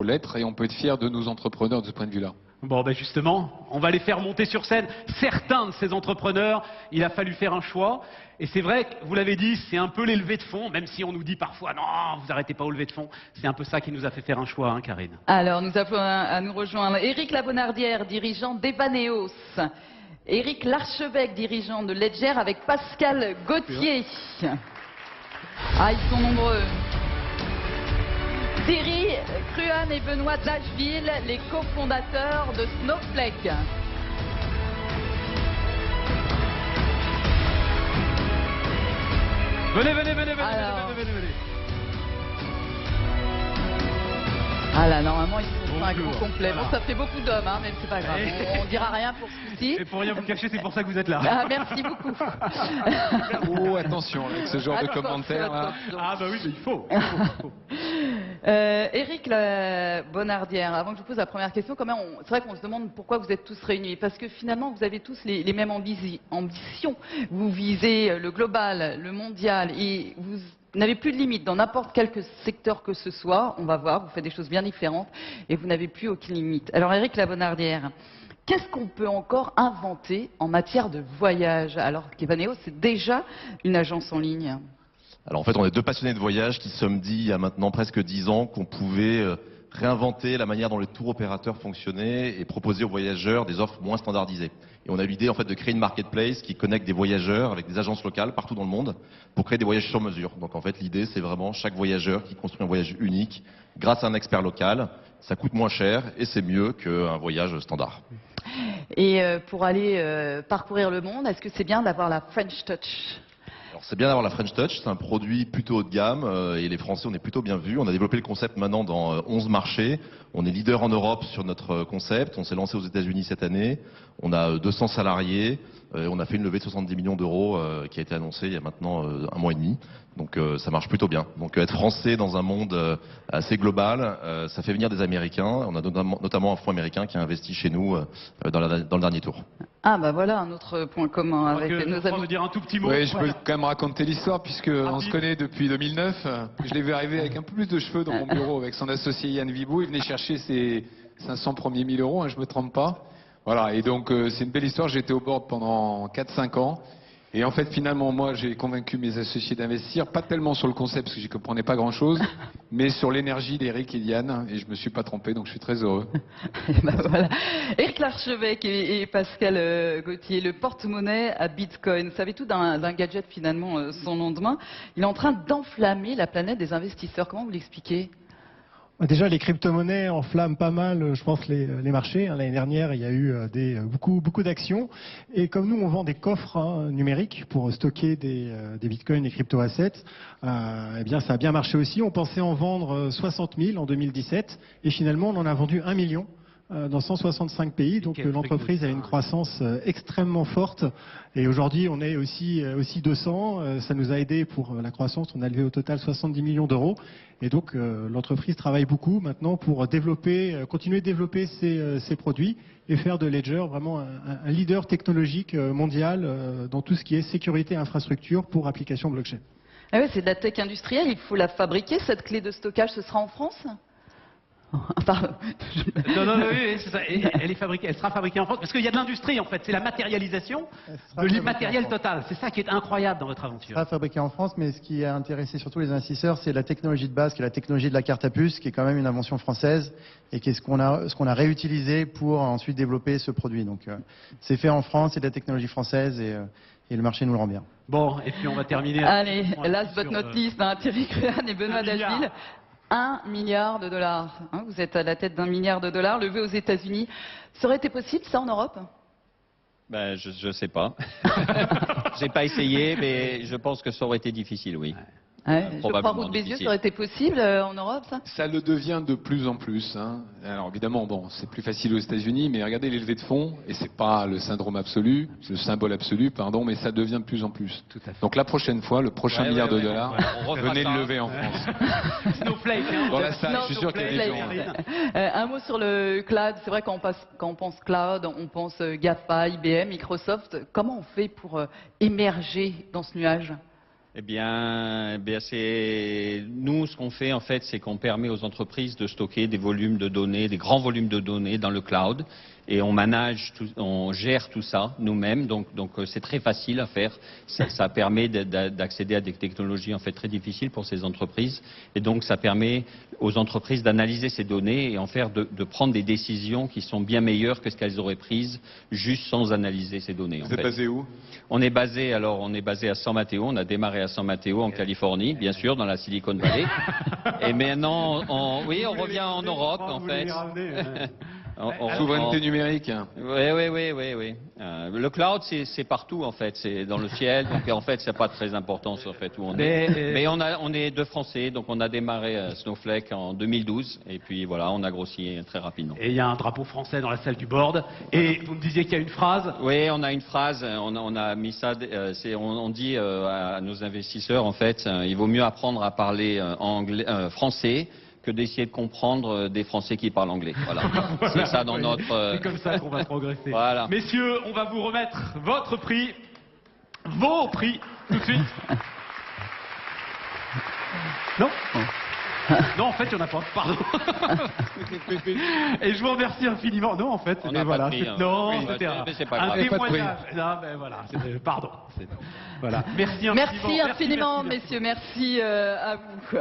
l'être et on peut être fier de nos entrepreneurs de ce point de vue-là. Bon, ben justement, on va les faire monter sur scène. Certains de ces entrepreneurs, il a fallu faire un choix. Et c'est vrai que, vous l'avez dit, c'est un peu les levées de fonds, même si on nous dit parfois, non, vous arrêtez pas aux levées de fonds. C'est un peu ça qui nous a fait faire un choix, hein, Karine. Alors, nous avons à nous rejoindre Éric Labonardière, dirigeant d'Ebaneos. Éric Larchevêque, dirigeant de Ledger, avec Pascal Gauthier. Ah, ils sont nombreux. Thierry Cruan et Benoît Dashville, les cofondateurs de Snowflake. Venez. Ah là, normalement, ils sont un Bonjour. groupe complet. Voilà. Bon, ça fait beaucoup d'hommes, hein, mais c'est pas grave. On dira rien pour ce coup-ci. Et pour rien vous cacher, c'est pour ça que vous êtes là. Ah, merci beaucoup. Oh, attention, avec ce genre de Attention, commentaires. Là. attention. Ah bah oui, mais il faut. Éric Labonardière, avant que je vous pose la première question, c'est vrai qu'on se demande pourquoi vous êtes tous réunis. Parce que finalement, vous avez tous les mêmes ambitions. Vous visez le global, le mondial, et vous n'avez plus de limite dans n'importe quel secteur que ce soit. On va voir, vous faites des choses bien différentes et vous n'avez plus aucune limite. Alors Éric Labonardière, qu'est-ce qu'on peut encore inventer en matière de voyage? Alors qu'Ebaneos, c'est déjà une agence en ligne. Alors en fait, on est deux passionnés de voyage qui se sommes dit il y a maintenant presque 10 ans qu'on pouvait réinventer la manière dont les tours opérateurs fonctionnaient et proposer aux voyageurs des offres moins standardisées. Et on a eu l'idée en fait de créer une marketplace qui connecte des voyageurs avec des agences locales partout dans le monde pour créer des voyages sur mesure. Donc en fait, l'idée c'est vraiment chaque voyageur qui construit un voyage unique grâce à un expert local. Ça coûte moins cher et c'est mieux qu'un voyage standard. Et pour aller parcourir le monde, est-ce que c'est bien d'avoir la French Touch? Alors c'est bien d'avoir la French Touch, c'est un produit plutôt haut de gamme et les Français on est plutôt bien vus. On a développé le concept maintenant dans 11 marchés. On est leader en Europe sur notre concept. On s'est lancé aux États-Unis cette année. On a 200 salariés. On a fait une levée de 70 millions d'euros qui a été annoncée il y a maintenant un mois et demi. Donc ça marche plutôt bien. Donc être français dans un monde assez global, ça fait venir des Américains. On a notamment un fonds américain qui a investi chez nous dans le dernier tour. Ah bah voilà un autre point commun avec nos On va amis. dire un tout petit mot. Oui, je peux Voilà. quand même raconter l'histoire puisque on se connaît depuis 2009. Je l'ai vu arriver avec un peu plus de cheveux dans mon bureau avec son associé Yann Vibou. Il venait chercher ses 500 premiers 1000 euros, hein, je me trompe pas. Voilà, et donc c'est une belle histoire. J'étais au board pendant 4-5 ans. Et en fait, finalement, moi, j'ai convaincu mes associés d'investir, pas tellement sur le concept, parce que je ne comprenais pas grand-chose, mais sur l'énergie d'Éric et Yann, et je me suis pas trompé, donc je suis très heureux. Bah voilà. Éric Larchevêque et Pascal Gauthier, le porte-monnaie à Bitcoin. Vous savez tout d'un gadget finalement son lendemain. Il est en train d'enflammer la planète des investisseurs. Comment vous l'expliquez? Déjà, les crypto-monnaies enflamment pas mal, je pense, les marchés. L'année dernière, il y a eu beaucoup d'actions. Et comme nous, on vend des coffres numériques pour stocker des bitcoins, des crypto-assets, eh bien, ça a bien marché aussi. On pensait en vendre 60 000 en 2017. Et finalement, on en a vendu 1 million dans 165 pays. Donc l'entreprise a une croissance extrêmement forte. Et aujourd'hui, on est aussi 200. Ça nous a aidé pour la croissance. On a levé au total 70 millions d'euros. Et donc l'entreprise travaille beaucoup maintenant pour continuer de développer ses produits et faire de Ledger vraiment un leader technologique mondial dans tout ce qui est sécurité et infrastructure pour applications blockchain. Ah ouais, c'est de la tech industrielle. Il faut la fabriquer. Cette clé de stockage, ce sera en France? Pardon. Non, oui, c'est ça. Elle sera fabriquée en France. Parce qu'il y a de l'industrie, en fait. C'est la matérialisation de l'immatériel total. C'est ça qui est incroyable dans votre aventure. Ça sera fabriqué en France, mais ce qui a intéressé surtout les investisseurs, c'est la technologie de base, qui est la technologie de la carte à puce, qui est quand même une invention française, et qui est ce qu'on a réutilisé pour ensuite développer ce produit. Donc c'est fait en France, c'est de la technologie française, et le marché nous le rend bien. Bon, et puis on va terminer. Allez, last but not least, Thierry Cruan et Benoît Dashville. 1 milliard de dollars. Vous êtes à la tête d'1 milliard de dollars, levé aux États-Unis. Ça aurait été possible, ça, en Europe? Ben, je sais pas. J'ai pas essayé, mais je pense que ça aurait été difficile, oui. Ouais, je crois Probablement route Bézieux, ça difficile. aurait été possible en Europe, ça? Ça le devient de plus en plus. Hein. Alors évidemment, bon, c'est plus facile aux États-Unis, mais regardez les levées de fonds, et c'est pas le syndrome absolu, le symbole absolu, pardon, mais ça devient de plus en plus. Tout à fait. Donc la prochaine fois, le prochain milliard de dollars, On refera venez ça. le lever en France. Snowflake, hein. Dans la salle, je suis sûr qu'il y a des gens. Un mot sur le cloud. C'est vrai quand on pense cloud, on pense GAFA, IBM, Microsoft. Comment on fait pour émerger dans ce nuage? Eh bien, nous, ce qu'on fait en fait, c'est qu'on permet aux entreprises de stocker des volumes de données, des grands volumes de données dans le cloud, et on gère tout ça nous-mêmes. Donc c'est très facile à faire. Ça permet d'accéder à des technologies en fait très difficiles pour ces entreprises, et donc ça permet aux entreprises d'analyser ces données et en faire de prendre des décisions qui sont bien meilleures que ce qu'elles auraient prises juste sans analyser ces données. Vous êtes basé où? On est basé à San Mateo. On a démarré à San Mateo en Californie, bien sûr, dans la Silicon Valley. Et maintenant, on revient en Europe, en fait. Souveraineté numérique. Oui. Le cloud, c'est partout, en fait. C'est dans le ciel. Donc, en fait, c'est pas très important, en fait, où on est. Mais on est deux Français. Donc, on a démarré Snowflake en 2012. Et puis, voilà, on a grossi très rapidement. Et il y a un drapeau français dans la salle du board. Et vous me disiez qu'il y a une phrase. Oui, on a une phrase. On a mis ça. On dit à nos investisseurs, en fait, il vaut mieux apprendre à parler français que d'essayer de comprendre des Français qui parlent anglais. Voilà. C'est ça dans notre... C'est comme ça qu'on va progresser. Voilà. Messieurs, on va vous remettre votre prix, vos prix, tout de suite. Non Non, en fait, il n'y en a pas. Pardon. Et je vous remercie infiniment. Non, en fait, on n'a voilà. pas de prix, Non, oui, c'était c'est pas un grave. témoignage. Non, mais voilà. Pardon. Voilà. Merci infiniment. Merci infiniment, messieurs. Merci à vous.